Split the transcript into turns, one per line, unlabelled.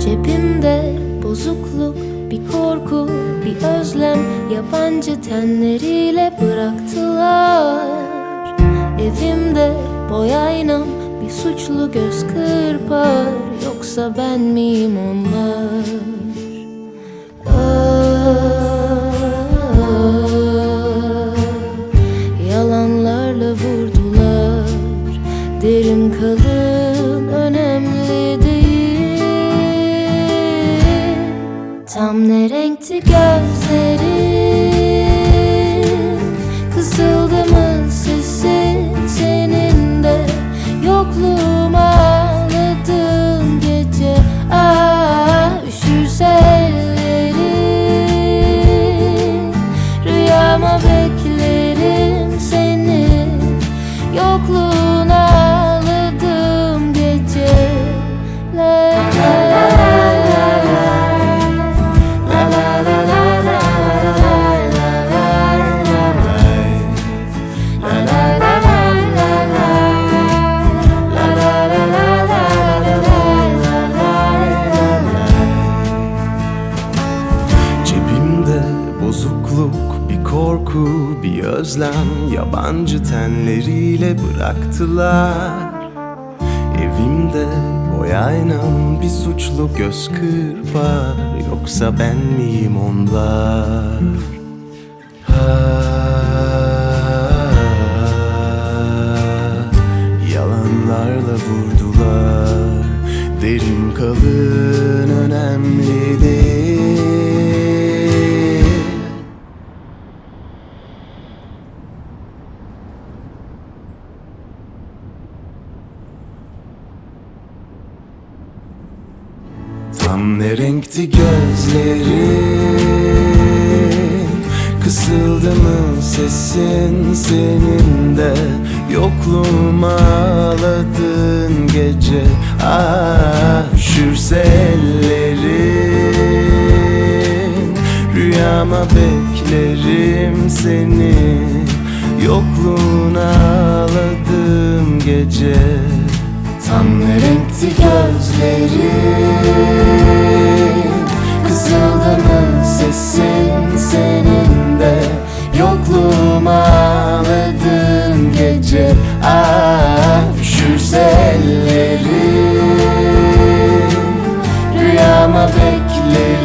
Cebimde bozukluk, bir korku, bir özlem, yabancı tenleriyle bıraktılar. Evimde boy aynam, bir suçlu göz kırpar, yoksa ben miyim onlar? Yalanlarla vurdular, derin kalın önemli değil. Tam ne renkti gözlerin, kısıldı mı sesin, senin de yokluğuma ağladığın gece. Üşürse ellerin, rüyama beklerim seni, yokluğuna ağladığım gece. La la la
bozukluk, bir korku, bir özlem, yabancı tenleriyle bıraktılar. Evimde boy aynam, bir suçlu göz kırpar, yoksa ben miyim onlar? Yalanlarla vurdular, derin kalın önemli değil. Tam ne renkti gözlerin, kısıldı mı sesin, senin de yokluğuma ağladığın gece. Üşürse ellerin, rüyama beklerim seni, yokluğuna ağladığım gece. Tam ne renkti gözlerin, kısıldı mı sesin, senin de yokluğuma ağladığın gece. Üşürse ellerin, rüyama beklerim